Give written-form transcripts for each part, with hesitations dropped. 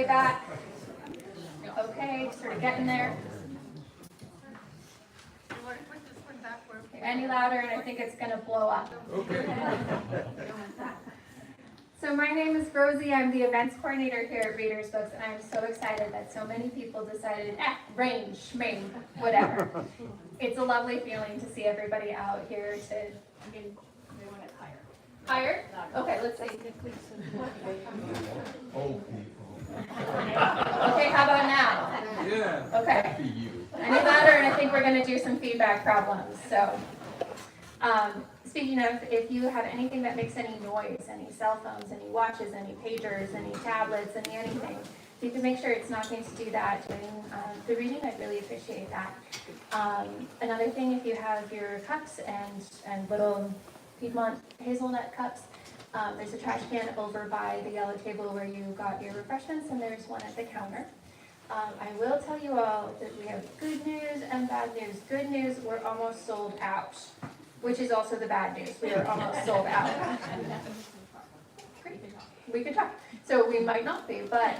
way back. Okay, sort of getting there. Any louder and I think it's going to blow up. Okay. So my name is Rosie. I'm the events coordinator here at Readers Books, and I'm so excited that so many people decided, range, schming, whatever. It's a lovely feeling to see everybody out here to, they want it higher. Higher? Okay, let's see. Old people. Okay, how about now? Yeah. Okay. You. Any louder, and I think we're going to do some feedback problems. So, speaking of, if you have anything that makes any noise, any cell phones, any watches, any pagers, any tablets, anything, if you can make sure it's not going to do that during the reading, I'd really appreciate that. Another thing, if you have your cups and little Piemonte hazelnut cups, there's a trash can over by the yellow table where you got your refreshments, and there's one at the counter. I will tell you all that we have good news and bad news. Good news, we're almost sold out, which is also the bad news. We are almost sold out. Great. We could try. So we might not be, but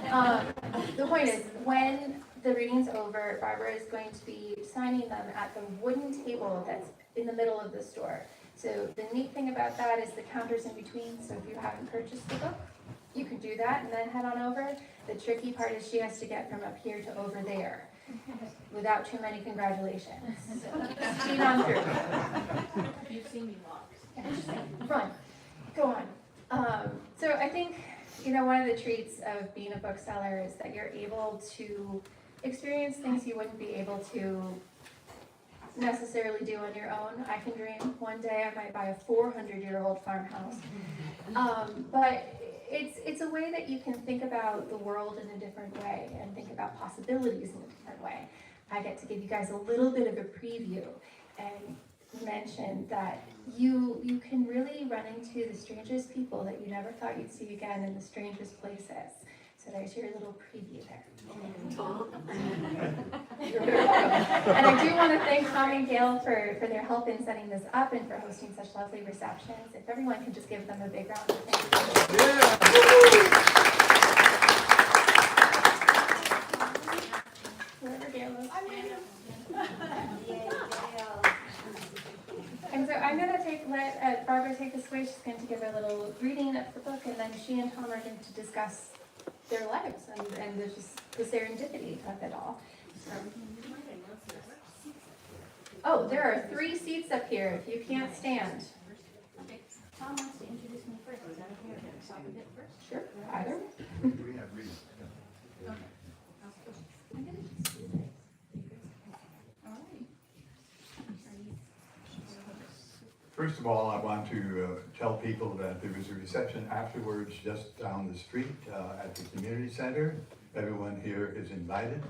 the point is, when the reading's over, Barbara is going to be signing them at the wooden table that's in the middle of the store. So the neat thing about that is the counter's in between, so if you haven't purchased the book, you can do that and then head on over. The tricky part is she has to get from up here to over there without too many congratulations. So speed on through. You've seen me walk. Run. Go on. So I think, one of the treats of being a bookseller is that you're able to experience things you wouldn't be able to necessarily do on your own. I can dream one day I might buy a 400-year-old farmhouse. But it's a way that you can think about the world in a different way and think about possibilities in a different way. I get to give you guys a little bit of a preview and mention that you can really run into the strangest people that you never thought you'd see again in the strangest places. So there's your little preview there. You're very welcome. And I do want to thank Tom and Gail for their help in setting this up and for hosting such lovely receptions. If everyone can just give them a big round of thanks. Wherever Gail is. And so I'm going to let Barbara take this away. She's going to give a little reading of the book, and then she and Tom are going to discuss their lives and just the serendipity of it all. So. Oh, there are 3 seats up here if you can't stand. Okay. Tom wants to introduce me first. Is that okay? Or stop a bit first? Sure, either. We have reading. Okay. First of all, I want to tell people that there was a reception afterwards just down the street at the community center. Everyone here is invited,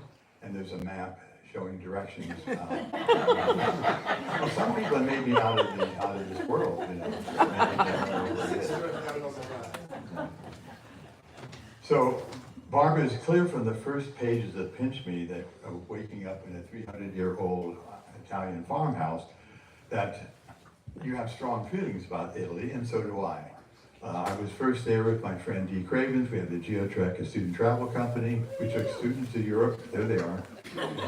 and there's a map showing directions. Well, some people may be out of this world, So Barbara is clear from the first pages that pinch me that waking up in a 300-year-old Italian farmhouse that you have strong feelings about Italy, and so do I. I was first there with my friend Dee Cravens. We had the GeoTrek, a student travel company. We took students to Europe, there they are,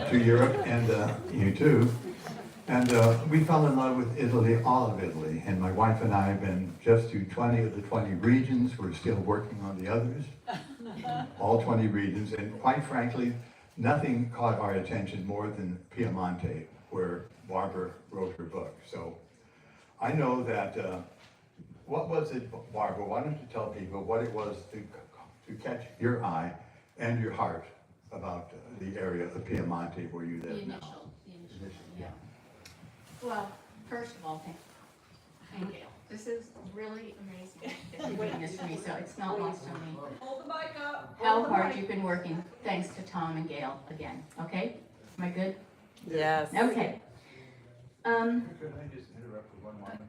to Europe, and you too. And we fell in love with Italy, all of Italy. And my wife and I have been just to 20 of the 20 regions. We're still working on the others, all 20 regions. And quite frankly, nothing caught our attention more than Piemonte, where Barbara wrote her book. So I know that, what was it, Barbara? Why don't you tell people what it was to catch your eye and your heart about the area of Piemonte where you live now? The initial, yeah. Well, first of all, thank you. This is really amazing. It's witness for me, so it's not lost on me. Hold the mic up. How hard you've been working, thanks to Tom and Gail again, okay? Am I good? Yes. Okay. Could I just interrupt for 1 moment?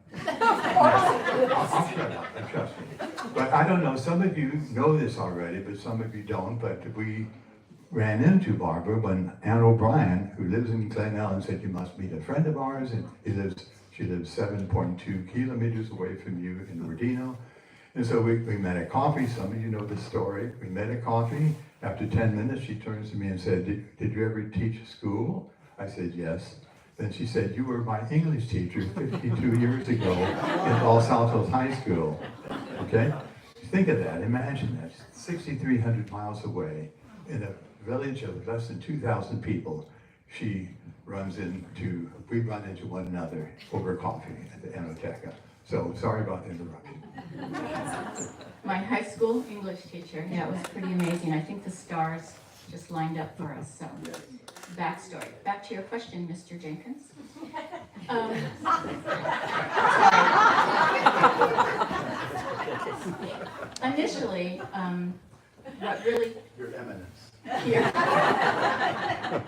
I'll shut up, trust me. But I don't know, some of you know this already, but some of you don't. But we ran into Barbara when Ann O'Brien, who lives in Glen Ellen, said you must meet a friend of ours, and she lives 7.2 kilometers away from you in Rodino. And so we met at coffee. Some of you know the story. We met at coffee. After 10 minutes, she turns to me and said, did you ever teach school? I said, yes. Then she said, you were my English teacher 52 years ago at Los Altos High School. Okay? Think of that. Imagine that. 6,300 miles away in a village of less than 2,000 people. We run into one another over coffee at the Enoteca. So sorry about the interruption. My high school English teacher, yeah, it was pretty amazing. I think the stars just lined up for us, so. Backstory. Back to your question, Mr. Jenkins. Initially, what really... Your Eminence. Yeah.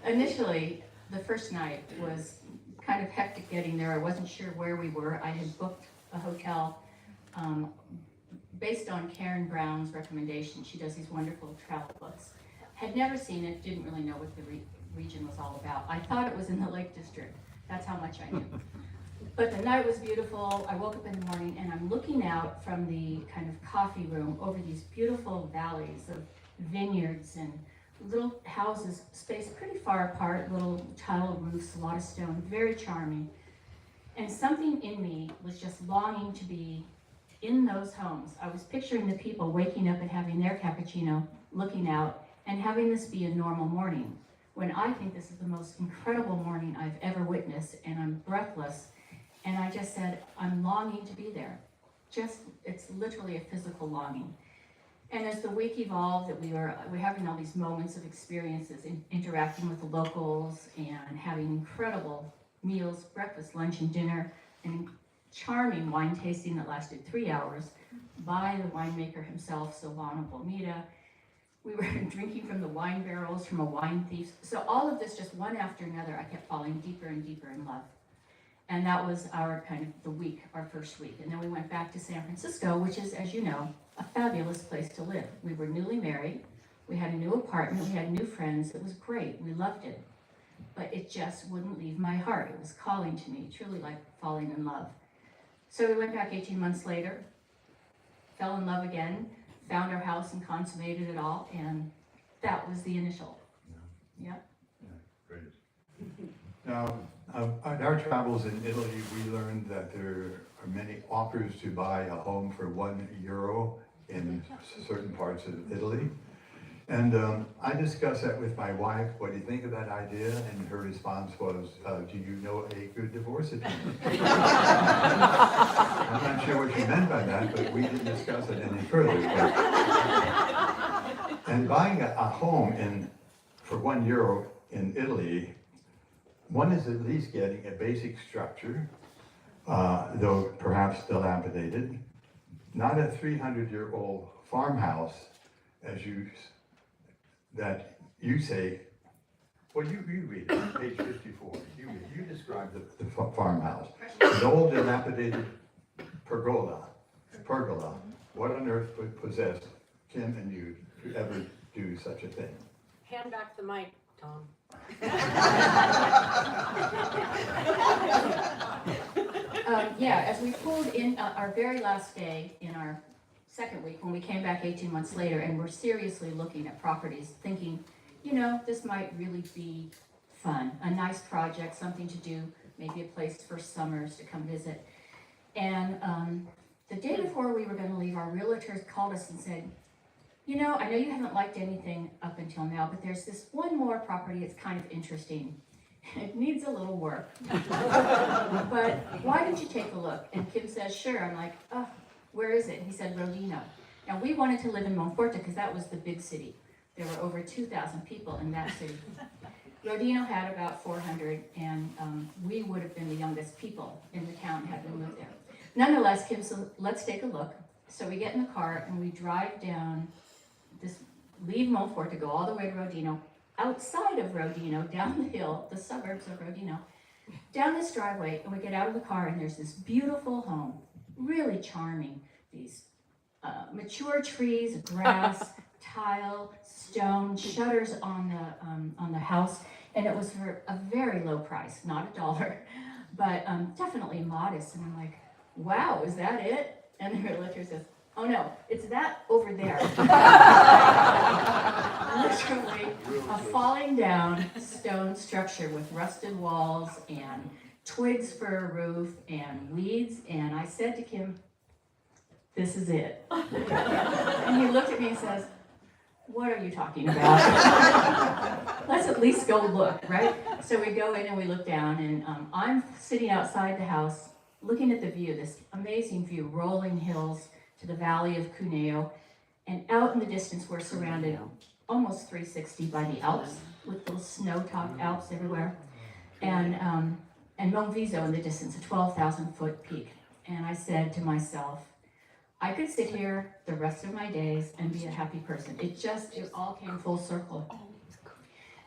Initially, the first night was kind of hectic getting there. I wasn't sure where we were. I had booked a hotel based on Karen Brown's recommendation. She does these wonderful travel books. Had never seen it, didn't really know what the region was all about. I thought it was in the Lake District. That's how much I knew. But the night was beautiful. I woke up in the morning and I'm looking out from the kind of coffee room over these beautiful valleys of vineyards and little houses spaced pretty far apart, little tile roofs, a lot of stone, very charming. And something in me was just longing to be in those homes. I was picturing the people waking up and having their cappuccino, looking out, and having this be a normal morning, when I think this is the most incredible morning I've ever witnessed, and I'm breathless. And I just said, I'm longing to be there. It's literally a physical longing. And as the week evolved, that we're having all these moments of experiences, interacting with the locals and having incredible meals, breakfast, lunch, and dinner, and charming wine tasting that lasted 3 hours by the winemaker himself, Silvano Bomita. We were drinking from the wine barrels from a wine thief. So all of this, just one after another, I kept falling deeper and deeper in love. And that was our kind of the week, our first week. And then we went back to San Francisco, which is, as you know, a fabulous place to live. We were newly married. We had a new apartment. We had new friends. It was great. We loved it. But it just wouldn't leave my heart. It was calling to me, truly like falling in love. So we went back 18 months later, fell in love again, found our house and consummated it all, and that was the initial. Yeah. Great. Now, on our travels in Italy, we learned that there are many offers to buy a home for €1 in certain parts of Italy. And I discussed that with my wife. What do you think of that idea? And her response was, do you know a good divorce attorney? I'm not sure what she meant by that, but we didn't discuss it any further. And buying a home for €1 in Italy, one is at least getting a basic structure, though perhaps dilapidated, not a 300-year-old farmhouse, that you say, well, you read it on page 54. You describe the farmhouse. An old dilapidated pergola. What on earth possessed Kim and you to ever do such a thing? Hand back the mic, Tom. Yeah, as we pulled in our very last day in our second week, when we came back 18 months later, and we're seriously looking at properties, thinking, this might really be fun, a nice project, something to do, maybe a place for summers to come visit. And the day before we were going to leave, our realtors called us and said, I know you haven't liked anything up until now, but there's this one more property, it's kind of interesting. It needs a little work. But why don't you take a look? And Kim says, sure. I'm like, oh, where is it? And he said, Rodino. Now, we wanted to live in Montetore because that was the big city. There were over 2,000 people in that city. Rodino had about 400, and we would have been the youngest people in the town had we moved there. Nonetheless, Kim said, let's take a look. So we get in the car and we drive down leave Montetore to go all the way to Rodino, outside of Rodino, down the hill, the suburbs of Rodino, down this driveway, and we get out of the car and there's this beautiful home, really charming. These mature trees, grass, tile, stone, shutters on the house, and it was for a very low price, not $1, but definitely modest. And I'm like, wow, is that it? And the realtor says, oh no, it's that over there. Literally a falling down stone structure with rusted walls and twigs for a roof and weeds. And I said to Kim, this is it. And he looked at me and says, what are you talking about? Let's at least go look, right? So we go in and we look down, and I'm sitting outside the house looking at the view, this amazing view, rolling hills to the valley of Cuneo, and out in the distance we're surrounded almost 360 by the Alps, with little snow-topped Alps everywhere, and Monviso in the distance, a 12,000-foot peak. And I said to myself, I could sit here the rest of my days and be a happy person. It all came full circle.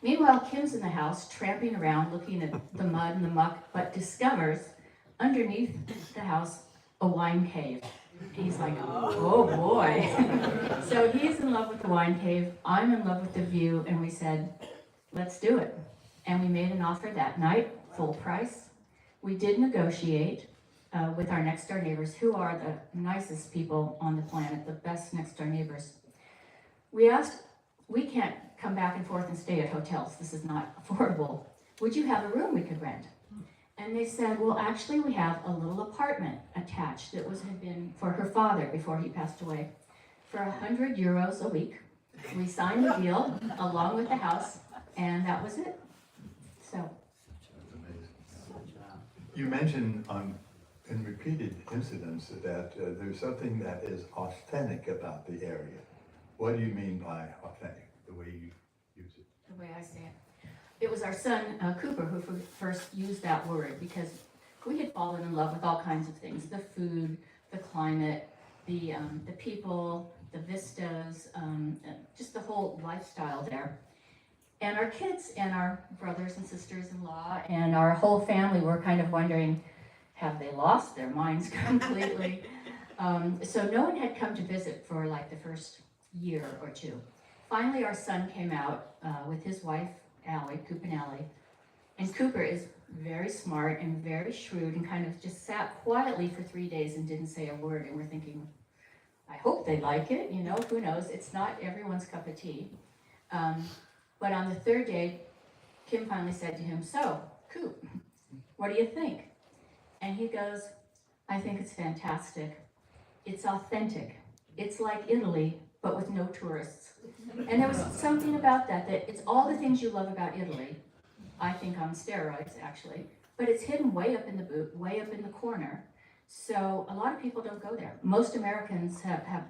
Meanwhile, Kim's in the house, tramping around, looking at the mud and the muck, but discovers underneath the house a wine cave. He's like, oh boy. So he's in love with the wine cave, I'm in love with the view, and we said, let's do it. And we made an offer that night, full price. We did negotiate with our next door neighbors, who are the nicest people on the planet, the best next door neighbors. We asked, we can't come back and forth and stay at hotels, this is not affordable. Would you have a room we could rent? And they said, well, actually we have a little apartment attached that had been for her father before he passed away, for €100 a week. We signed the deal along with the house, and that was it. So. That's amazing. You mentioned in repeated incidents that there's something that is authentic about the area. What do you mean by authentic, the way you use it? The way I say it. It was our son, Cooper, who first used that word, because we had fallen in love with all kinds of things, the food, the climate, the people, the vistas, just the whole lifestyle there. And our kids and our brothers and sisters-in-law and our whole family were kind of wondering, have they lost their minds completely? So no one had come to visit for like the first year or two. Finally, our son came out with his wife, Allie, Coop and Allie. And Cooper is very smart and very shrewd and kind of just sat quietly for 3 days and didn't say a word. And we're thinking, I hope they like it, who knows? It's not everyone's cup of tea. But on the third day, Kim finally said to him, so, Coop, what do you think? And he goes, I think it's fantastic. It's authentic. It's like Italy, but with no tourists. And there was something about that it's all the things you love about Italy, I think on steroids actually, but it's hidden way up in the boot, way up in the corner. So a lot of people don't go there. Most Americans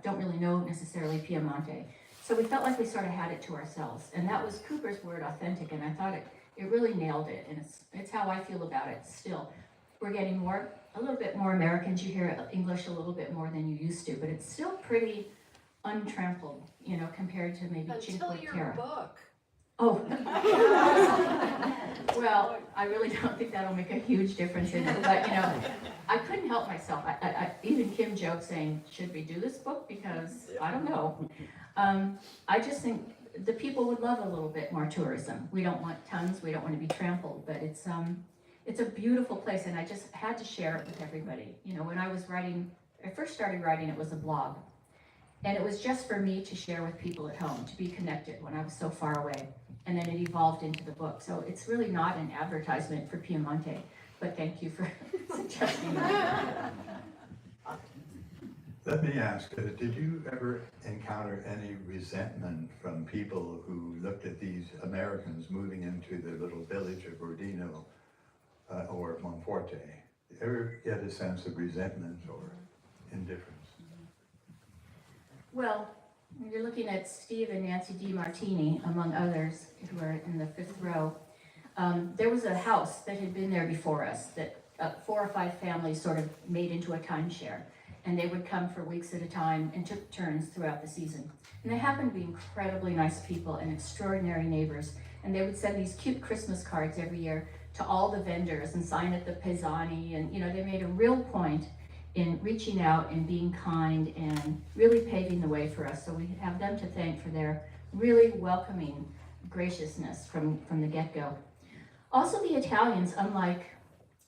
don't really know necessarily Piemonte. So we felt like we sort of had it to ourselves. And that was Cooper's word, authentic, and I thought it really nailed it. And it's how I feel about it still. We're getting a little bit more Americans. You hear English a little bit more than you used to, but it's still pretty untrampled, compared to maybe Cinque Until your Terre. book. Oh. Well, I really don't think that'll make a huge difference in it, but I couldn't help myself. Even Kim joked saying, should we do this book? Because I don't know. I just think the people would love a little bit more tourism. We don't want tons, we don't want to be trampled, but it's a beautiful place, and I just had to share it with everybody. When I first started writing, it was a blog. And it was just for me to share with people at home, to be connected when I was so far away. And then it evolved into the book. So it's really not an advertisement for Piemonte, but thank you for suggesting that. Let me ask, did you ever encounter any resentment from people who looked at these Americans moving into the little village of Ordino or Monforte? Did you ever get a sense of resentment or indifference? Well, you're looking at Steve and Nancy DiMartini, among others, who are in the fifth row. There was a house that had been there before us that 4 or 5 families sort of made into a timeshare. And they would come for weeks at a time and took turns throughout the season. And they happened to be incredibly nice people and extraordinary neighbors. And they would send these cute Christmas cards every year to all the vendors and sign at the Pisani. And they made a real point in reaching out and being kind and really paving the way for us. So we have them to thank for their really welcoming graciousness from the get-go. Also, the Italians, unlike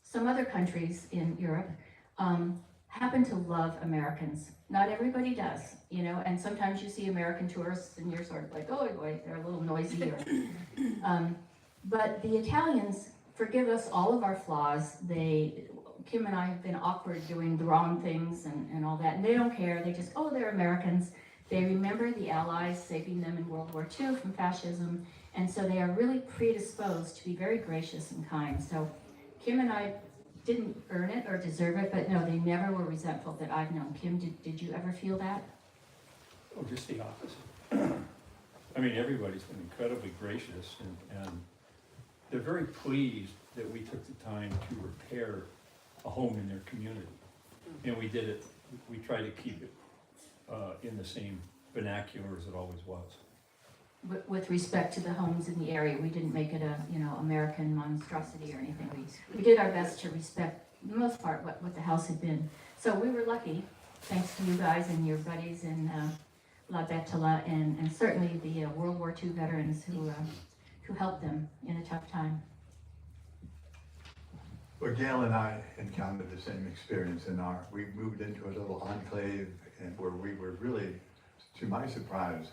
some other countries in Europe, happen to love Americans. Not everybody does, you know, and sometimes you see American tourists and you're sort of like, oh boy, they're a little noisy. But the Italians forgive us all of our flaws. Kim and I have been awkward doing the wrong things and all that, and they don't care. They just, oh, they're Americans. They remember the Allies saving them in World War II from fascism, and so they are really predisposed to be very gracious and kind. So Kim and I didn't earn it or deserve it, but no, they never were resentful that I've known. Kim, did you ever feel that? Oh, just the opposite. I mean, everybody's been incredibly gracious, and they're very pleased that we took the time to repair a home in their community. And we did it, we tried to keep it in the same vernacular as it always was. With respect to the homes in the area, we didn't make it a, you know, American monstrosity or anything. We did our best to respect, for the most part, what the house had been. So we were lucky, thanks to you guys and your buddies in La Bettola, and certainly the World War II veterans who helped them in a tough time. Well, Gail and I encountered the same experience we moved into a little enclave and where we were really, to my surprise,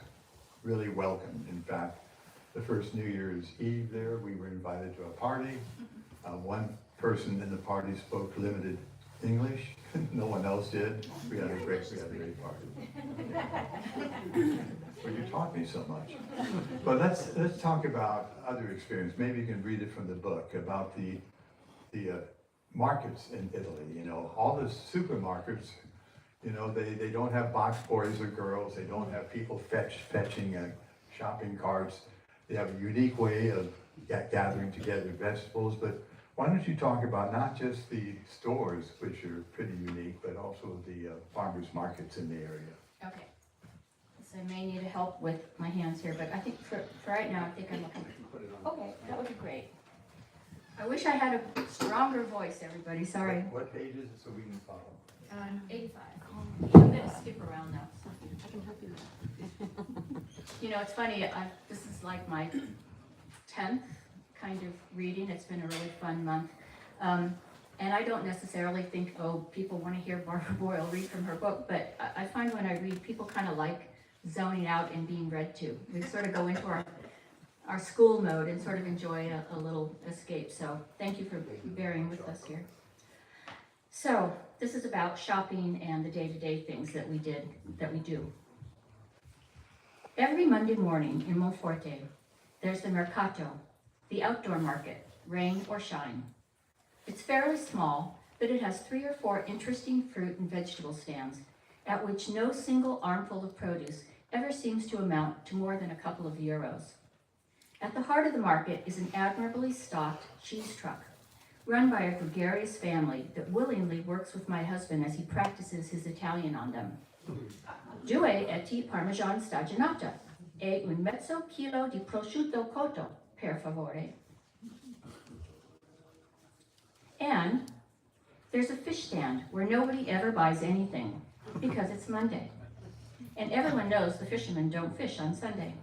really welcomed. In fact, the first New Year's Eve there, we were invited to a party. One person in the party spoke limited English. No one else did. We had a great party. Well, you taught me so much. But let's talk about other experience. Maybe you can read it from the book about the markets in Italy. You know, all the supermarkets, you know, they don't have box boys or girls. They don't have people fetching shopping carts. They have a unique way of gathering together vegetables. But why don't you talk about not just the stores, which are pretty unique, but also the farmers markets in the area? Okay. So I may need help with my hands here, but I think for right now, I think I'm okay. Okay, that would be great. I wish I had a stronger voice, everybody, sorry. What page is it so we can follow? 85. I'm gonna skip around now. I can help you. You know, it's funny, this is like my 10th kind of reading. It's been a really fun month. And I don't necessarily think, oh, people want to hear Barbara Boyle read from her book, but I find when I read, people kind of like zoning out and being read to. We sort of go into our school mode and sort of enjoy a little escape. So thank you for bearing with us here. So this is about shopping and the day-to-day things that we do. Every Monday morning in Montetore, there's the mercato, the outdoor market, rain or shine. It's fairly small, but it has 3 or 4 interesting fruit and vegetable stands at which no single armful of produce ever seems to amount to more than a couple of euros. At the heart of the market is an admirably stocked cheese truck, run by a gregarious family that willingly works with my husband as he practices his Italian on them. 2 etti parmesan stagionata e un mezzo chilo di prosciutto cotto, per favore. And there's a fish stand where nobody ever buys anything because it's Monday. And everyone knows the fishermen don't fish on Sunday.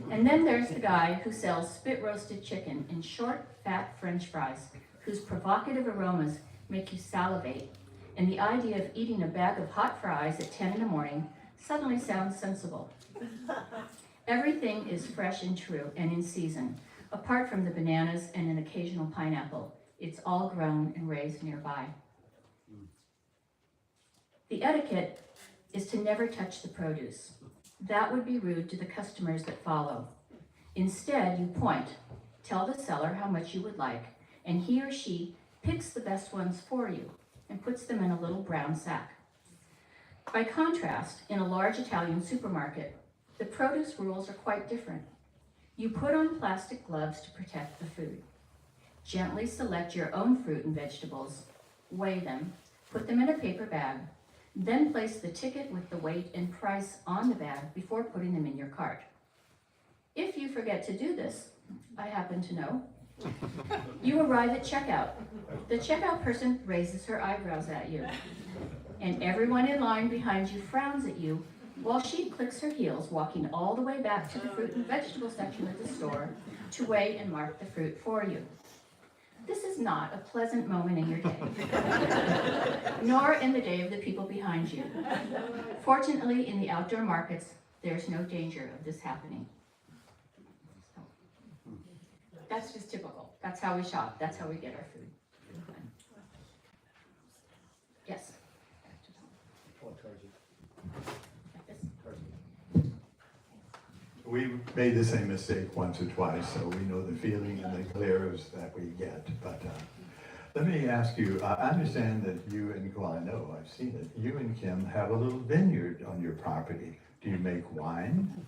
And then there's the guy who sells spit-roasted chicken in short, fat French fries, whose provocative aromas make you salivate, and the idea of eating a bag of hot fries at 10 in the morning suddenly sounds sensible. Everything is fresh and true and in season, apart from the bananas and an occasional pineapple. It's all grown and raised nearby. The etiquette is to never touch the produce. That would be rude to the customers that follow. Instead, you point, tell the seller how much you would like, and he or she picks the best ones for you and puts them in a little brown sack. By contrast, in a large Italian supermarket, the produce rules are quite different. You put on plastic gloves to protect the food. Gently select your own fruit and vegetables, weigh them, put them in a paper bag, then place the ticket with the weight and price on the bag before putting them in your cart. If you forget to do this, I happen to know, you arrive at checkout. The checkout person raises her eyebrows at you, and everyone in line behind you frowns at you while she clicks her heels, walking all the way back to the fruit and vegetable section of the store to weigh and mark the fruit for you. This is not a pleasant moment in your day, nor in the day of the people behind you. Fortunately, in the outdoor markets, there's no danger of this happening. So, that's just typical. That's how we shop. That's how we get our food. Yes? Like this? We made the same mistake once or twice, so we know the feeling and the glares that we get. But let me ask you, I understand that you and, well, I know, I've seen it, you and Kim have a little vineyard on your property. Do you make wine?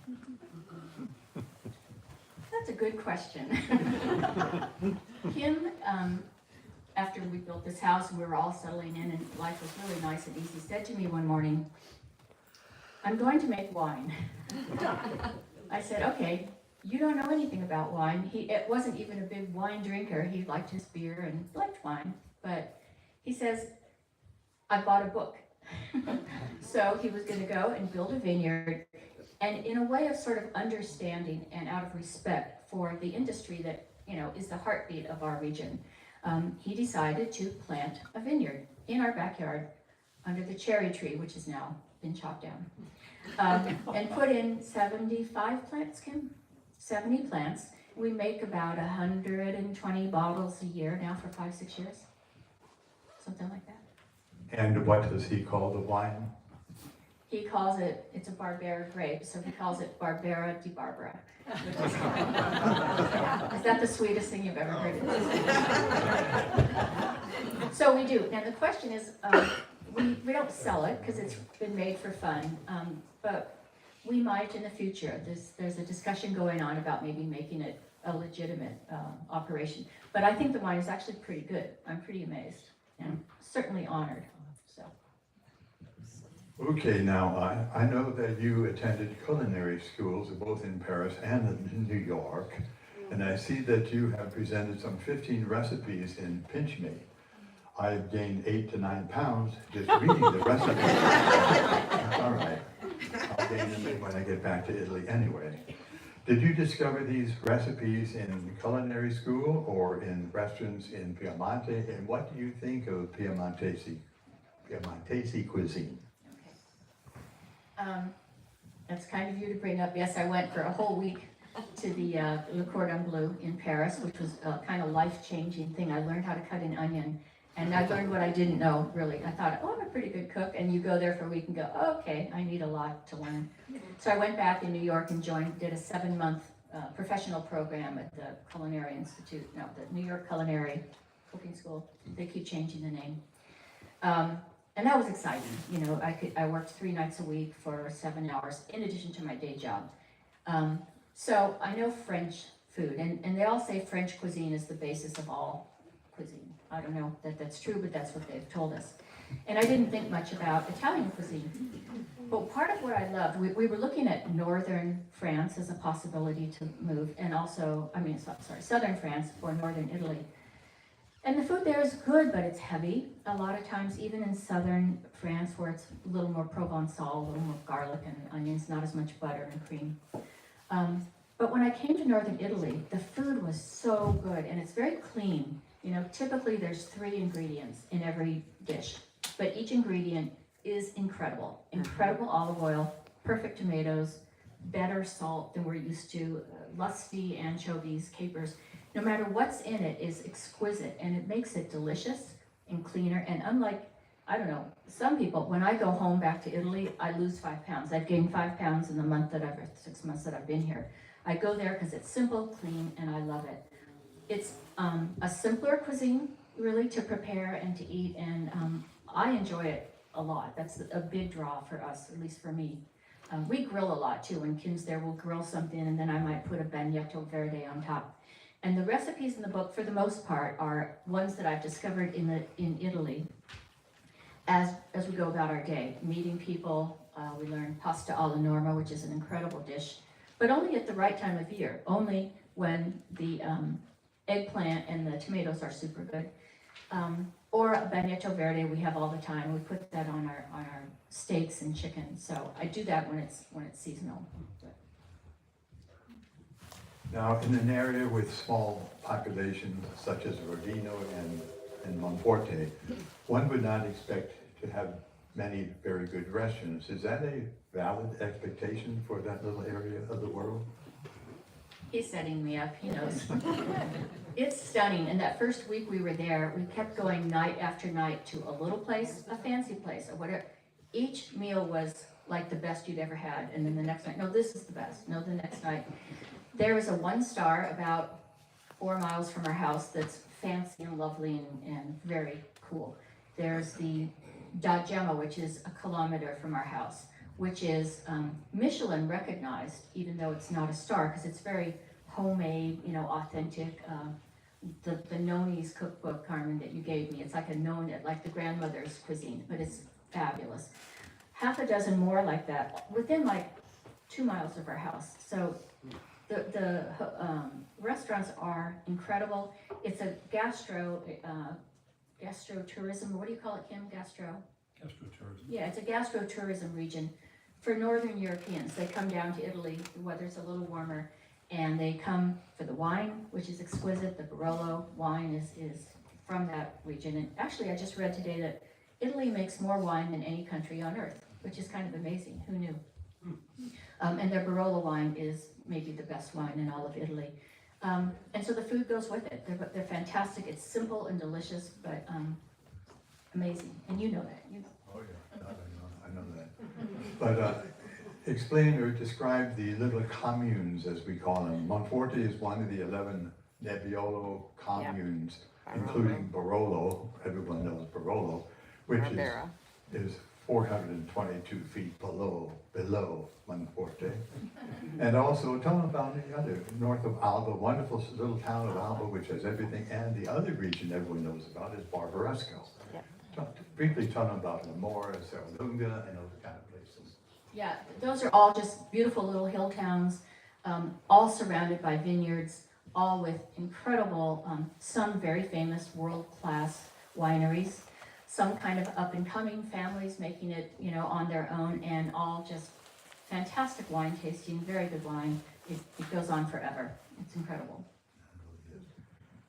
That's a good question. Kim, after we built this house and we were all settling in and life was really nice and easy, said to me one morning, "I'm going to make wine." I said, "Okay, you don't know anything about wine." It wasn't even a big wine drinker. He liked his beer and liked wine. But he says, "I bought a book." So he was going to go and build a vineyard. And in a way of sort of understanding and out of respect for the industry that, you know, is the heartbeat of our region, he decided to plant a vineyard in our backyard under the cherry tree, which has now been chopped down. And put in 75 plants, Kim? 70 plants. We make about 120 bottles a year now for 5-6 years. Something like that. And what does he call the wine? He calls it, it's a Barbera grape, so he calls it Barbera di Barbara. Is that the sweetest thing you've ever heard? So we do. Now the question is, we don't sell it because it's been made for fun, but we might in the future. There's a discussion going on about maybe making it a legitimate operation. But I think the wine is actually pretty good. I'm pretty amazed and certainly honored. So. Okay, now I know that you attended culinary schools both in Paris and in New York, and I see that you have presented some 15 recipes in Pinch Me. I've gained 8 to 9 pounds just reading the recipes. That's all right. I'll gain them when I get back to Italy anyway. Did you discover these recipes in culinary school or in restaurants in Piemonte? And what do you think of Piemontese cuisine? That's kind of you to bring up. Yes, I went for a whole week to the Le Cordon Bleu in Paris, which was a kind of life-changing thing. I learned how to cut an onion, and I learned what I didn't know, really. I thought, oh, I'm a pretty good cook, and you go there for a week and go, oh, okay, I need a lot to learn. So I went back in New York and did a 7-month professional program at the Culinary Institute, no, the New York Culinary Cooking School. They keep changing the name. And that was exciting. You know, I worked 3 nights a week for 7 hours in addition to my day job. So I know French food, and they all say French cuisine is the basis of all cuisine. I don't know that that's true, but that's what they've told us. And I didn't think much about Italian cuisine. But part of what I loved, we were looking at northern France as a possibility to move, and also, southern France or northern Italy. And the food there is good, but it's heavy. A lot of times, even in southern France, where it's a little more Provençal, a little more garlic and onions, not as much butter and cream. But when I came to northern Italy, the food was so good, and it's very clean. You know, typically there's 3 ingredients in every dish, but each ingredient is incredible. Incredible olive oil, perfect tomatoes, better salt than we're used to, lusty anchovies, capers. No matter what's in it is exquisite, and it makes it delicious and cleaner. And unlike, I don't know, some people, when I go home back to Italy, I lose 5 pounds. I've gained 5 pounds in the 6 months that I've been here. I go there because it's simple, clean, and I love it. It's a simpler cuisine, really, to prepare and to eat, and I enjoy it a lot. That's a big draw for us, at least for me. We grill a lot too. When Kim's there, we'll grill something, and then I might put a bagnetto verde on top. And the recipes in the book, for the most part, are ones that I've discovered in Italy as we go about our day. Meeting people, we learn pasta alla norma, which is an incredible dish, but only at the right time of year, only when the eggplant and the tomatoes are super good. Or a bagnetto verde we have all the time. We put that on our steaks and chicken. So I do that when it's seasonal. Now, in an area with small populations such as Rodino and Monforte, one would not expect to have many very good restaurants. Is that a valid expectation for that little area of the world? He's setting me up, he knows. It's stunning, and that first week we were there, we kept going night after night to a little place, a fancy place, or whatever. Each meal was like the best you'd ever had, and then the next night, no, this is the best, no, the next night. There was a 1-star about 4 miles from our house that's fancy and lovely and very cool. There's the Da Gemma, which is a kilometer from our house, which is Michelin recognized, even though it's not a star, because it's very homemade, you know, authentic. The Noni's cookbook, Carmen, that you gave me, it's like a Noni, like the grandmother's cuisine, but it's fabulous. Half a dozen more like that within like 2 miles of our house. So the restaurants are incredible. It's a gastro-tourism, what do you call it, Kim? Gastro-tourism. Yeah, it's a gastro-tourism region for Northern Europeans. They come down to Italy, the weather's a little warmer, and they come for the wine, which is exquisite. The Barolo wine is from that region. And actually, I just read today that Italy makes more wine than any country on earth, which is kind of amazing. Who knew? And their Barolo wine is maybe the best wine in all of Italy. And so the food goes with it. They're fantastic. It's simple and delicious, but amazing. And you know that. You know. Oh, yeah, I know that. But explain or describe the little communes, as we call them. Monforte is one of the 11 Nebbiolo communes, including Barolo. Everyone knows Barolo, which is 422 feet below Monforte. And also tell them about the other, north of Alba, wonderful little town of Alba, which has everything, and the other region everyone knows about is Barbaresco. Briefly tell them about Memoir, Serralunga, and those kind of places. Yeah, those are all just beautiful little hill towns, all surrounded by vineyards, all with incredible, some very famous world-class wineries, some kind of up-and-coming families making it, you know, on their own, and all just fantastic wine tasting, very good wine. It goes on forever. It's incredible.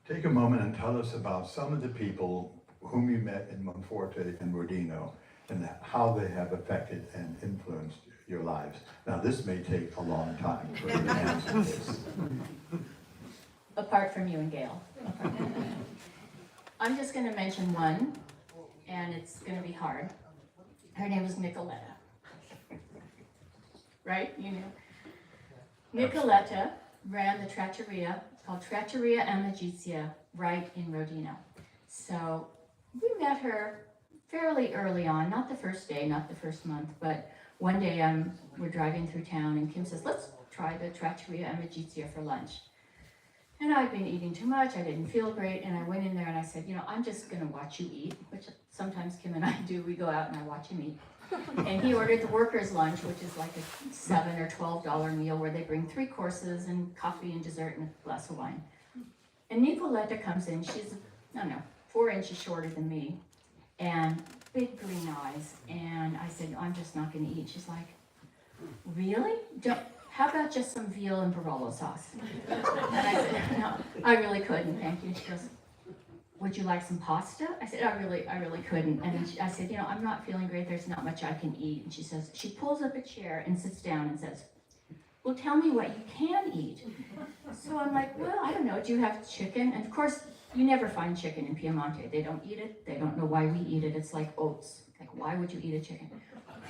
Take a moment and tell us about some of the people whom you met in Monforte and Rodino, and how they have affected and influenced your lives. Now, this may take a long time for you to answer this. Apart from you and Gail. I'm just going to mention one, and it's going to be hard. Her name was Nicoletta. Right? You know. Nicoletta ran the trattoria, it's called Trattoria Amicizia, right in Rodino. So we met her fairly early on, not the first day, not the first month, but one day we're driving through town and Kim says, let's try the Trattoria Amicizia for lunch. And I'd been eating too much, I didn't feel great, and I went in there and I said, you know, I'm just gonna watch you eat, which sometimes Kim and I do, we go out and I watch him eat. And he ordered the workers' lunch, which is like a $7 or $12 meal where they bring 3 courses and coffee and dessert and a glass of wine. And Nicoletta comes in, she's, I don't know, 4 inches shorter than me, and big green eyes, and I said, I'm just not gonna eat. She's like, really? How about just some veal and Barolo sauce? And I said, no, I really couldn't, thank you. She goes, would you like some pasta? I said, I really couldn't. And then I said, you know, I'm not feeling great, there's not much I can eat. And she says, she pulls up a chair and sits down and says, well, tell me what you can eat. So I'm like, well, I don't know, do you have chicken? And of course, you never find chicken in Piemonte. They don't eat it, they don't know why we eat it. It's like oats. Like, why would you eat a chicken?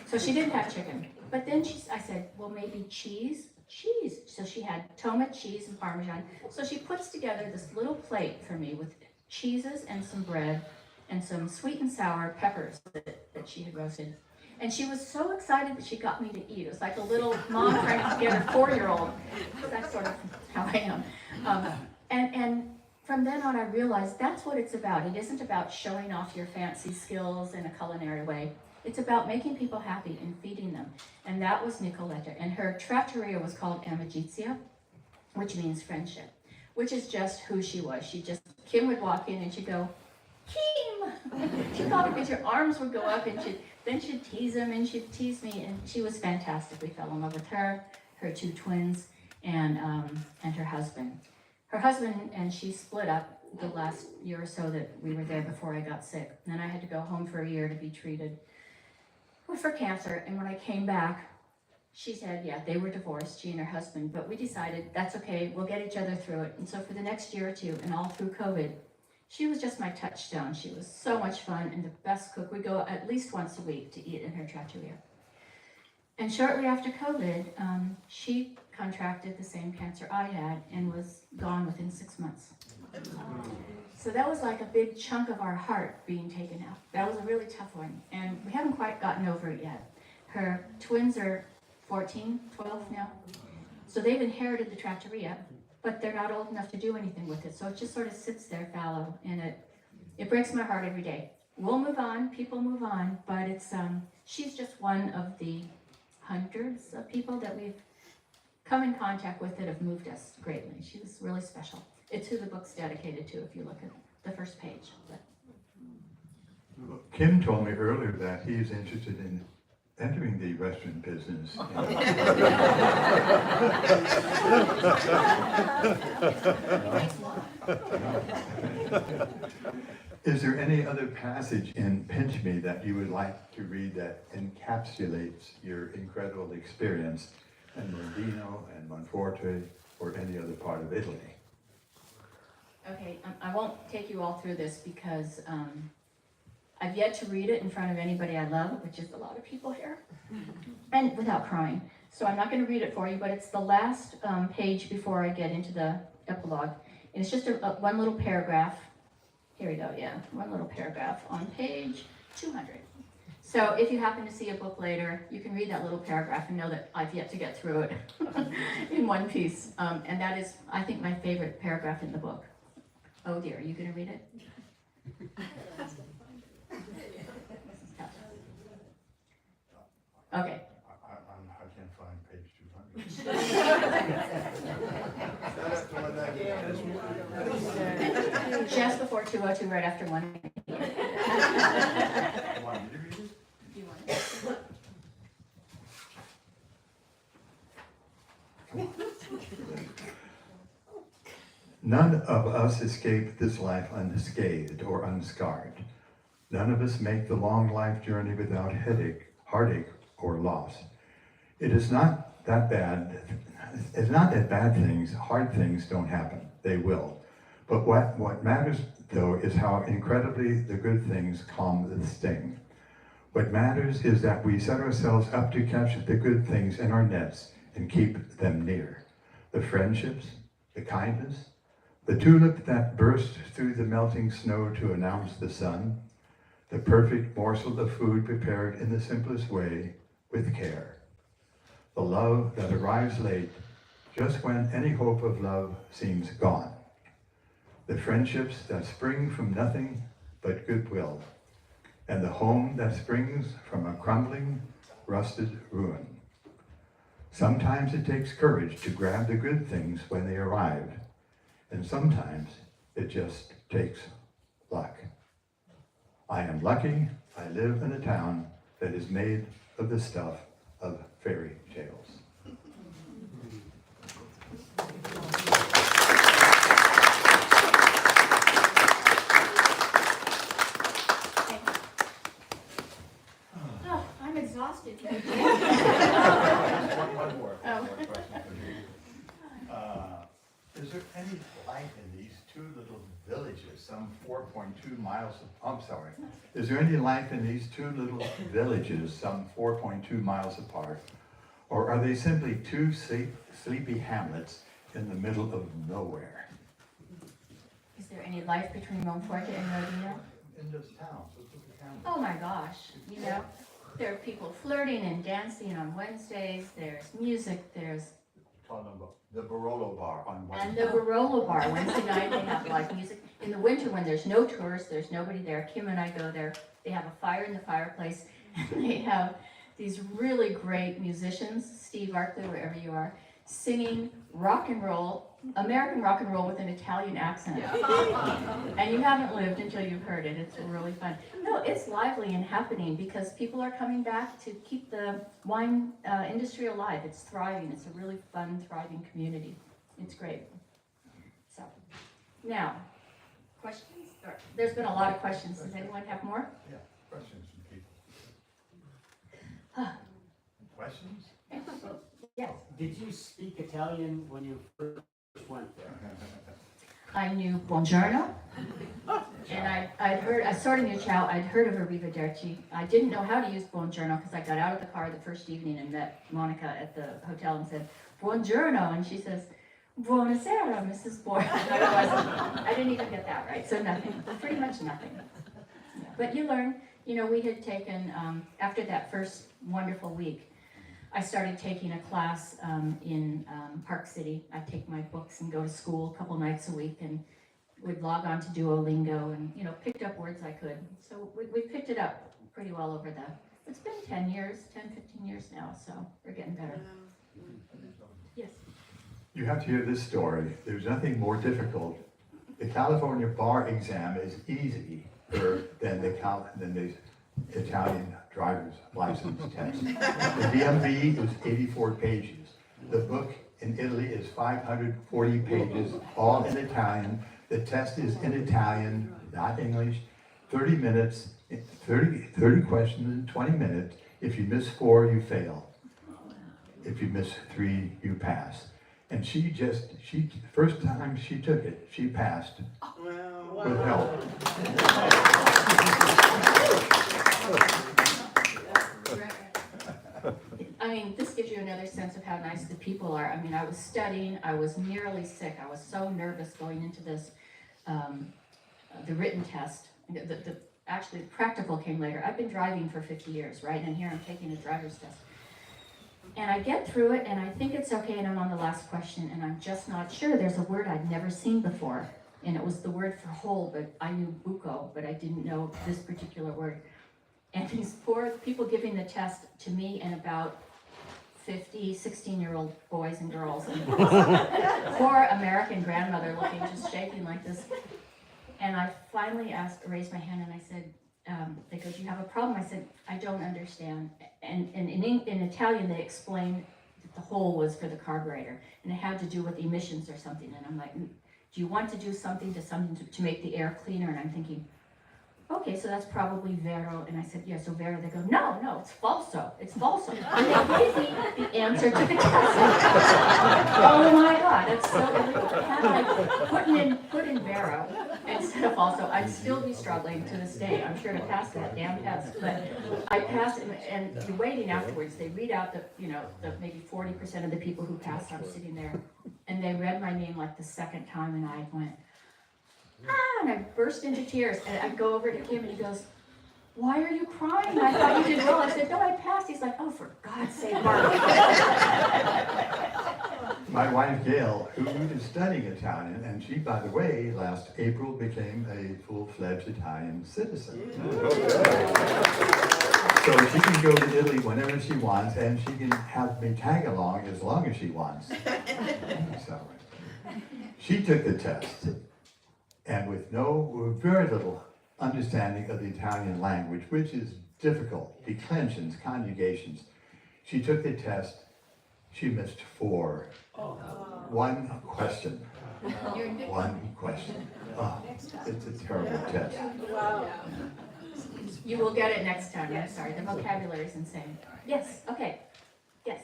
So she didn't have chicken. But then I said, well, maybe cheese? Cheese. So she had tomato, cheese, and Parmesan. So she puts together this little plate for me with cheeses and some bread and some sweet and sour peppers that she had roasted. And she was so excited that she got me to eat. It was like a little mom trying to get her 4-year-old. That's sort of how I am. And from then on, I realized that's what it's about. It isn't about showing off your fancy skills in a culinary way. It's about making people happy and feeding them. And that was Nicoletta. And her trattoria was called Amicizia, which means friendship, which is just who she was. Kim would walk in and she'd go, Kim! She'd call because her arms would go up, and then she'd tease him and she'd tease me, and she was fantastic. We fell in love with her 2 twins, and her husband. Her husband and she split up the last year or so that we were there before I got sick. And then I had to go home for a year to be treated for cancer. And when I came back, she said, yeah, they were divorced, she and her husband, but we decided that's okay, we'll get each other through it. And so for the next year or two, and all through COVID, she was just my touchstone. She was so much fun and the best cook. We go at least once a week to eat in her trattoria. And shortly after COVID, she contracted the same cancer I had and was gone within 6 months. So that was like a big chunk of our heart being taken out. That was a really tough one, and we haven't quite gotten over it yet. Her twins are 14, 12 now, so they've inherited the trattoria, but they're not old enough to do anything with it, so it just sort of sits there fallow, and it breaks my heart every day. We'll move on, people move on, but it's she's just one of the hundreds of people that we've come in contact with that have moved us greatly. She was really special. It's who the book's dedicated to if you look at the first page. But. Kim told me earlier that he is interested in entering the restaurant business. Is there any other passage in Pinch Me that you would like to read that encapsulates your incredible experience in Mondino and Montetore or any other part of Italy? Okay, I won't take you all through this because I've yet to read it in front of anybody I love, which is a lot of people here, and without crying. So I'm not going to read it for you, but it's the last page before I get into the epilogue. And it's just one little paragraph. Here we go, yeah, one little paragraph on page 200. So if you happen to see a book later, you can read that little paragraph and know that I've yet to get through it in one piece. And that is, I think, my favorite paragraph in the book. Oh dear, are you going to read it? Okay. I can't find page 200. Just before 202, right after 1. Want me to read it? You want it? None of us escape this life unscathed or unscarred. None of us make the long life journey without heartache, or loss. It is not that bad. It's not that bad things, hard things don't happen. They will. But what matters, though, is how incredibly the good things calm the sting. What matters is that we set ourselves up to catch the good things in our nets and keep them near. The friendships, the kindness, the tulip that burst through the melting snow to announce the sun, the perfect morsel of food prepared in the simplest way, with care. The love that arrives late, just when any hope of love seems gone. The friendships that spring from nothing but goodwill, and the home that springs from a crumbling, rusted ruin. Sometimes it takes courage to grab the good things when they arrive, and sometimes it just takes luck. I am lucky I live in a town that is made of the stuff of fairy tales. Oh, I'm exhausted. One more question for you. Is there any life in these two little villages, some 4.2 miles, is there any life in these two little villages, some 4.2 miles apart? Or are they simply two sleepy hamlets in the middle of nowhere? Is there any life between Monforte and Rodino? In those towns, those little hamlets. Oh my gosh, you know, there are people flirting and dancing on Wednesdays, there's music, there's The Barolo Bar on one. and the Barolo Bar, Wednesday night they have live music. In the winter when there's no tourists, there's nobody there, Kim and I go there, they have a fire in the fireplace, and they have these really great musicians, Steve Arkley, wherever you are, singing rock and roll, American rock and roll with an Italian accent. And you haven't lived until you've heard it. It's really fun. No, it's lively and happening because people are coming back to keep the wine industry alive. It's thriving. It's a really fun, thriving community. It's great. So, now, questions? There's been a lot of questions. Does anyone have more? Yeah, questions from people. Questions? Yes. Did you speak Italian when you first went there? I knew buongiorno, and I'd heard, I started New Ciao, I'd heard of arrivederci. I didn't know how to use buongiorno because I got out of the car the first evening and met Monica at the hotel and said, buongiorno, and she says, buonasera, Mrs. Boyle. I didn't even get that right, so nothing, pretty much nothing. Yeah. But you learn, you know, we had taken, after that first wonderful week, I started taking a class in Park City. I'd take my books and go to school a couple nights a week and would log on to Duolingo and, you know, picked up words I could. So we picked it up pretty well over it's been 10 years, 10, 15 years now, so we're getting better. Yes. You have to hear this story. There's nothing more difficult. The California bar exam is easier than the Italian driver's license test. The DMV is 84 pages. The book in Italy is 540 pages, all in Italian. The test is in Italian, not English. 30 minutes, 30 questions in 20 minutes. If you miss 4, you fail. If you miss 3, you pass. And she first time she took it, she passed with help. I mean, this gives you another sense of how nice the people are. I mean, I was studying, I was nearly sick. I was so nervous going into this, the written test. Actually, the practical came later. I've been driving for 50 years, right? And here I'm taking a driver's test. And I get through it, and I think it's okay, and I'm on the last question, and I'm just not sure. There's a word I'd never seen before, and it was the word for whole, but I knew buco, but I didn't know this particular word. And these poor people giving the test to me and about 50, 16-year-old boys and girls, and poor American grandmother looking, just shaking like this. And I finally raised my hand, and I said, they go, do you have a problem? I said, I don't understand. And in Italian, they explained that the hole was for the carburetor, and it had to do with emissions or something. And I'm like, do you want to do something to make the air cleaner? And I'm thinking, okay, so that's probably vero. And I said, yeah, so vero. They go, no, it's falso. It's falso. And they gave me the answer to the test. Oh my God, that's so illegal. Had I put in vero instead of falso, I'd still be struggling to this day, I'm sure, to pass that damn test. But I passed, and the waiting afterwards, they read out the maybe 40% of the people who passed. I'm sitting there, and they read my name like the second time, and I went, and I burst into tears, and I go over to him, and he goes, why are you crying? I thought you did well. I said, no, I passed. He's like, oh, for God's sake, Barbara. My wife, Gail, who is studying Italian, and she, by the way, last April became a full-fledged Italian citizen. So she can go to Italy whenever she wants, and she can have me tag along as long as she wants. So she took the test, and with very little understanding of the Italian language, which is difficult, declensions, conjugations. She took the test, she missed 4. One question. One question. Oh, it's a terrible test. You will get it next time. I'm sorry, the vocabulary is insane. Yes, okay. Yes.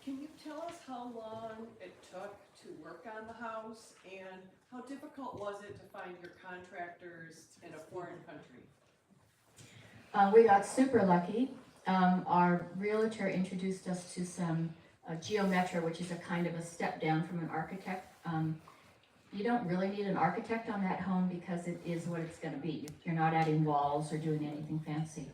Can you tell us how long it took to work on the house, and how difficult was it to find your contractors in a foreign country? We got super lucky. Our realtor introduced us to some geometry, which is a kind of a step down from an architect. You don't really need an architect on that home because it is what it's going to be. You're not adding walls or doing anything fancy.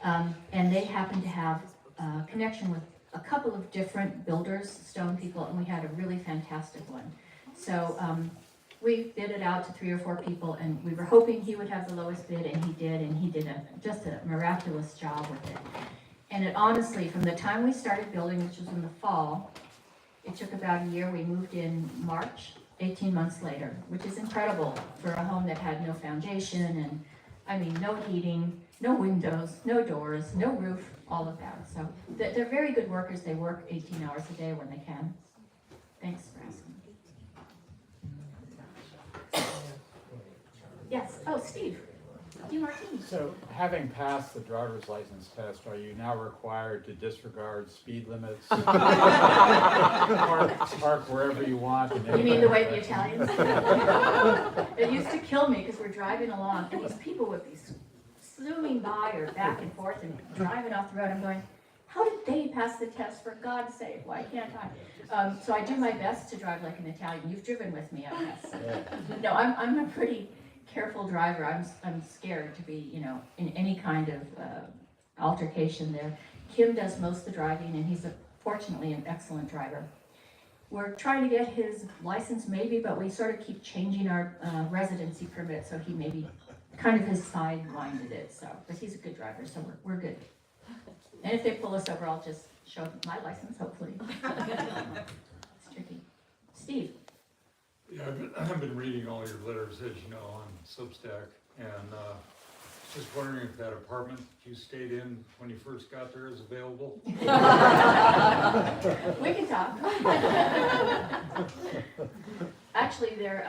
And they happen to have a connection with a couple of different builders, stone people, and we had a really fantastic one. So we bid it out to 3 or 4 people, and we were hoping he would have the lowest bid, and he did just a miraculous job with it. And it honestly, from the time we started building, which was in the fall, It took about a year. We moved in March, 18 months later, which is incredible for a home that had no foundation and, I mean, no heating, no windows, no doors, no roof, all of that. So they're very good workers. They work 18 hours a day when they can. Thanks for asking. Yes, oh, Steve, DiMartini. So, having passed the driver's license test, are you now required to disregard speed limits? Park wherever you want? And You mean the way the everything? Italians? It used to kill me because we're driving along and these people would be zooming by or back and forth and driving off the road. I'm going, how did they pass the test, for God's sake? Why can't I? So I do my best to drive like an Italian. You've driven with me, I guess. No, I'm a pretty careful driver. I'm scared to be, in any kind of altercation there. Kim does most of the driving, and he's fortunately an excellent driver. We're trying to get his license maybe, but we sort of keep changing our residency permit, so he maybe kind of has sidewinded it. So, but he's a good driver, so we're good. And if they pull us over, I'll just show them my license, hopefully. It's tricky. Steve. Yeah, I've been reading all your letters, as you know, on Substack, and just wondering if that apartment you stayed in when you first got there is available? We can talk. Actually, their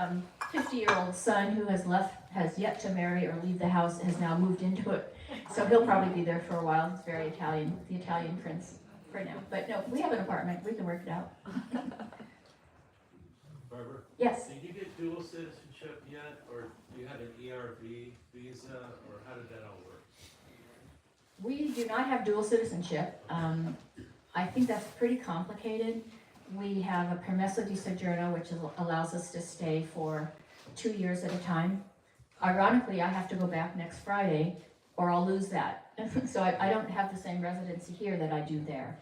50-year-old son who has yet to marry or leave the house, has now moved into it. So he'll probably be there for a while. He's very Italian, the Italian prince for now. But no, we have an apartment. We can work it out. Barbara? Yes. Did you get dual citizenship yet, or you had an ERV visa, or how did that all work? We do not have dual citizenship. I think that's pretty complicated. We have a permesso di soggiorno, which allows us to stay for 2 years at a time. Ironically, I have to go back next Friday, or I'll lose that. So I don't have the same residency here that I do there.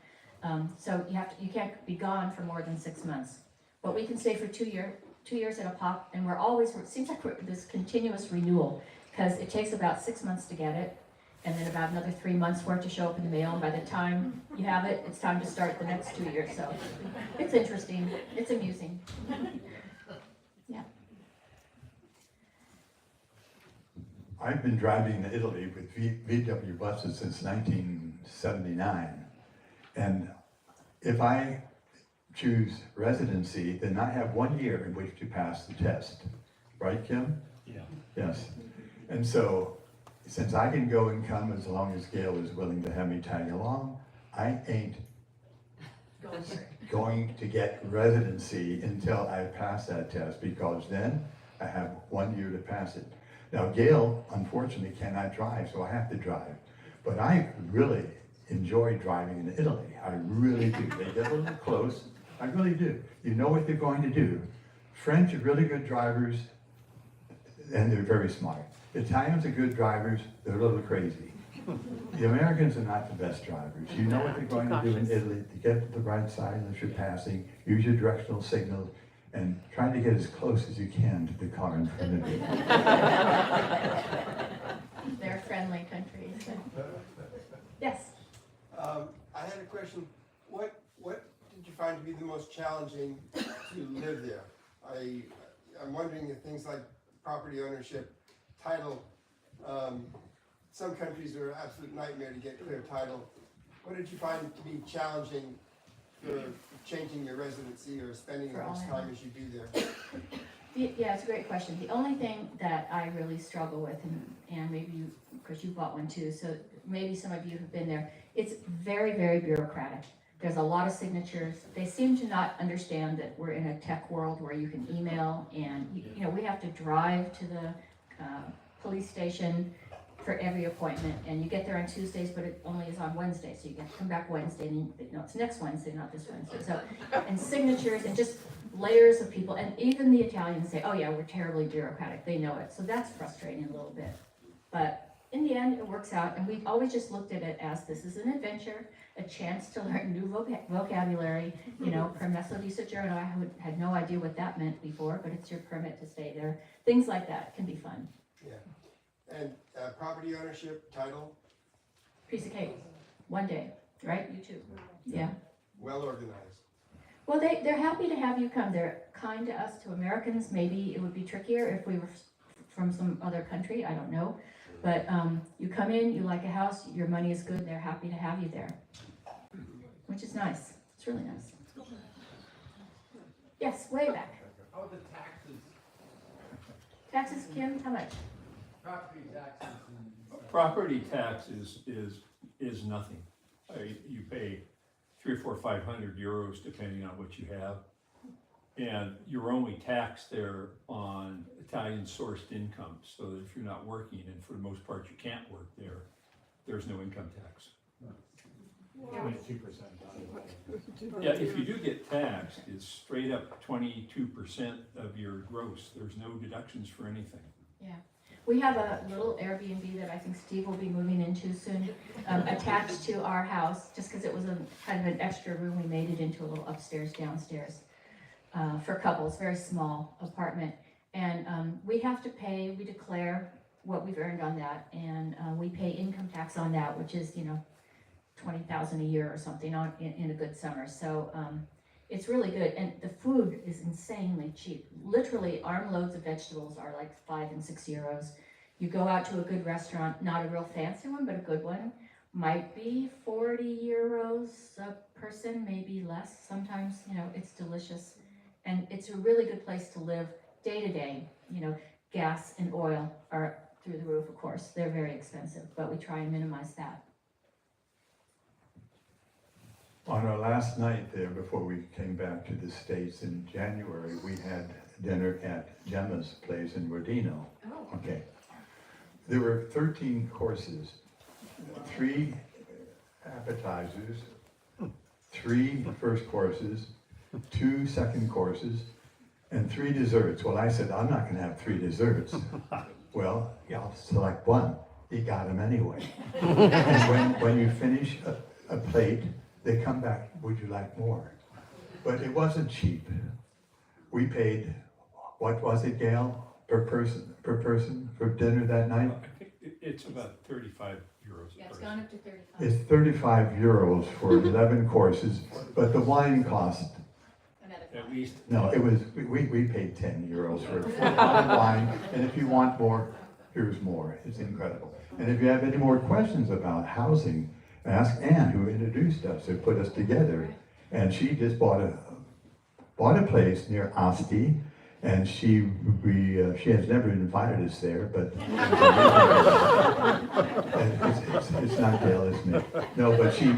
So you can't be gone for more than 6 months. But we can stay for 2 years at a pop, and it seems like we're this continuous renewal, because it takes about 6 months to get it, and then about another 3 months for it to show up in the mail, and by the time you have it, it's time to start the next 2 years, so it's interesting, it's amusing. Yeah. I've been driving to Italy with VW buses since 1979, and if I choose residency, then I have 1 year in which to pass the test. Right, Kim? Yeah. Yes. And so, since I can go and come as long as Gail is willing to have me tag along, I ain't going to get residency until I pass that test, because then I have 1 year to pass it. Now, Gail, unfortunately, cannot drive, so I have to drive. But I really enjoy driving in Italy. I really do. They get a little close. I really do. You know what they're going to do. French are really good drivers, and they're very smart. Italians are good drivers. They're a little crazy. The Americans are not the best drivers. You know what they're going to do in Italy to get to the right side as you're passing. Use your directional signals and try to get as close as you can to the car in front of you. They're friendly countries. So. Yes. I had a question. What did you find to be the most challenging to live there? I'm wondering if things like property ownership, title, some countries are an absolute nightmare to get clear title. What did you find to be challenging for changing your residency or spending as much time as you do there? Yeah, it's a great question. The only thing that I really struggle with, and maybe you, because you bought one too, so maybe some of you have been there, it's very, very bureaucratic. There's a lot of signatures. They seem to not understand that we're in a tech world where you can email, and we have to drive to the police station for every appointment, and you get there on Tuesdays, but it only is on Wednesday, so you get to come back Wednesday, and it's next Wednesday, not this Wednesday. So, and signatures, and just layers of people, and even the Italians say, oh yeah, we're terribly bureaucratic, they know it, so that's frustrating a little bit. But in the end, it works out, and we've always just looked at it as this is an adventure, a chance to learn new vocabulary, permesso di soggiorno, I had no idea what that meant before, but it's your permit to stay there. Things like that can be fun. Yeah. And property ownership, title? Piece of cake, one day, right? You too. Yeah. Well organized. Well, they're happy to have you come. They're kind to us, to Americans. Maybe it would be trickier if we were from some other country, I don't know. But you come in, you like a house, your money is good, they're happy to have you there. Which is nice. It's really nice. Yes, way back. How are the taxes, Taxes, Kim, how much? property taxes and stuff? Property tax is nothing. You pay 300, 400, 500 euros depending on what you have. And you're only taxed there on Italian sourced income, so that if you're not working, and for the most part you can't work there, there's no income tax. 22%. Yeah, if you do get taxed, it's straight up 22% of your gross. There's no deductions for anything. Yeah. We have a little Airbnb that I think Steve will be moving into soon, attached to our house, just because it was a kind of an extra room. We made it into a little upstairs, downstairs for couples, very small apartment. And we have to pay, we declare what we've earned on that, and we pay income tax on that, which is, you know, 20,000 a year or something in a good summer. So it's really good, and the food is insanely cheap. Literally, armloads of vegetables are like 5 and 6 euros. You go out to a good restaurant, not a real fancy one, but a good one, might be 40 euros a person, maybe less. Sometimes, you know, it's delicious, and it's a really good place to live day to day. You know, gas and oil are through the roof, of course. They're very expensive, but we try and minimize that. On our last night there, before we came back to the States in January, we had dinner at Gemma's place in Rodino. Oh. Okay. There were 13 courses, 3 appetizers, 3 first courses, 2 second courses, and 3 desserts. Well, I said, I'm not gonna have 3 desserts. Well, yeah, I'll select one. He got them anyway. And when you finish a plate, they come back, would you like more? But it wasn't cheap. We paid, what was it, Gail, per person for dinner that night? I think it's about 35 euros Yeah, a it's person. gone up to 35. It's 35 euros for 11 courses, but the wine cost, At least. no, it was, we paid 10 euros for a bottle of wine, and if you want more, here's more. It's incredible. And if you have any more questions about housing, ask Anne, who introduced us, who put us together, and she just bought a place near Asti, and she has never invited us there, but it's not Gail, it's me. No, but she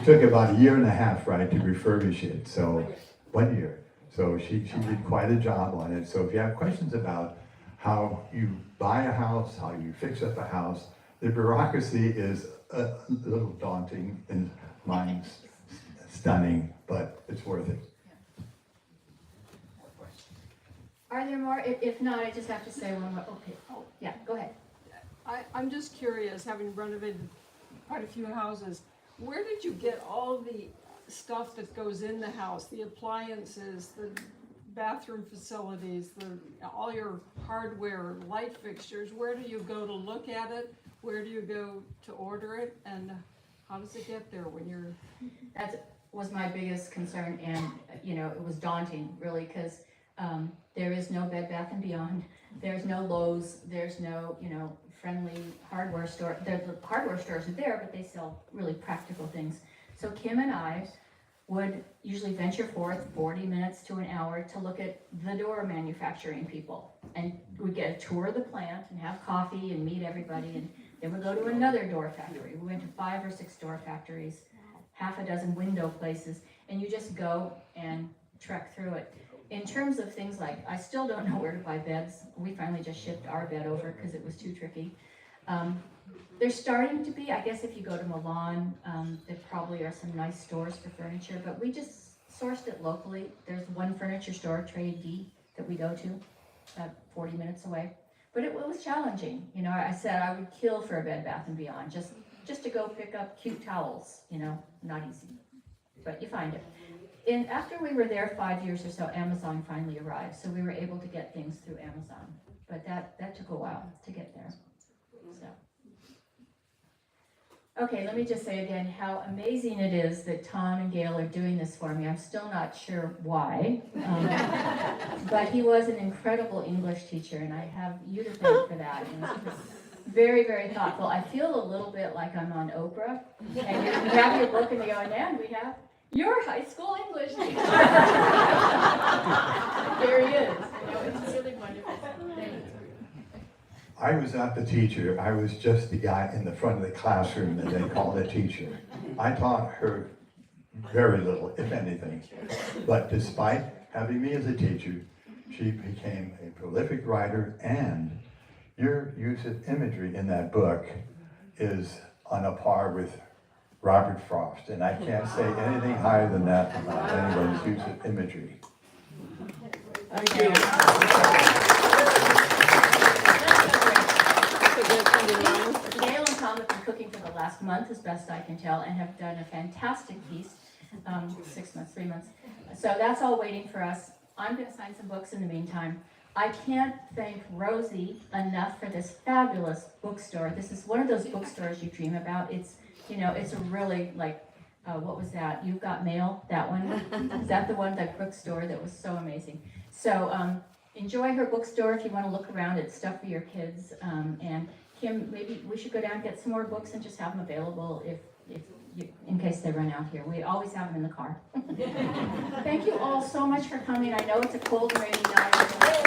took about 1.5 years, right, to refurbish it. So 1 year. So she did quite a job on it. So if you have questions about how you buy a house, how you fix up a house, the bureaucracy is a little daunting, and mine's stunning, but it's worth it. Are there more? If not, I just have to say one more. Okay. Oh, yeah, go ahead. I'm just curious, having renovated quite a few houses, where did you get all the stuff that goes in the house, the appliances, the bathroom facilities, all your hardware, light fixtures? Where do you go to look at it? Where do you go to order it? And how does it get there when you're... That was my biggest concern, and you know, it was daunting, really, because there is no Bed Bath & Beyond, there's no Lowe's, there's no, you know, friendly hardware store. The hardware stores are there, but they sell really practical things. So Kim and I would usually venture forth 40 minutes to an hour to look at the door manufacturing people. And we'd get a tour of the plant and have coffee and meet everybody, and then we'd go to another door factory. We went to 5 or 6 door factories, half a dozen window places, and you just go and trek through it. In terms of things like, I still don't know where to buy beds. We finally just shipped our bed over because it was too tricky. There's starting to be, I guess if you go to Milan, there probably are some nice stores for furniture, but we just sourced it locally. There's one furniture store, Trade D, that we go to, about 40 minutes away. But it was challenging. You know, I said I would kill for a Bed Bath & Beyond, just to go pick up cute towels, you know, not easy, but you find it. And after we were there 5 years or so, Amazon finally arrived, so we were able to get things through Amazon. But that took a while to get there. So, Okay, let me just say again how amazing it is that Tom and Gail are doing this for me. I'm still not sure why. But he was an incredible English teacher, and I have you to thank for that. And very, very thoughtful. I feel a little bit like I'm on Oprah, and you have your book and they go, and we have your high school English teacher. There he is. You know, it's really wonderful. Thank you. I was not the teacher, I was just the guy in the front of the classroom that they called a teacher. I taught her very little, if anything. But despite having me as a teacher, she became a prolific writer, and your use of imagery in that book is on a par with Robert Frost, and I can't say anything higher than that about anyone's use of imagery. Okay. Gail and Tom have been cooking for the last month, as best I can tell, and have done a fantastic feast. 6 months, 3 months. So that's all waiting for us. I'm going to sign some books in the meantime. I can't thank Rosie enough for this fabulous bookstore. This is one of those bookstores you dream about. It's, you know, it's a really like, what was that? You've Got Mail, that one? Is that the one, that bookstore that was so amazing? So enjoy her bookstore if you want to look around at stuff for your kids. And Kim, maybe we should go down and get some more books and just have them available in case they run out here. We always have them in the car. Thank you all so much for coming. I know it's a cold and rainy night.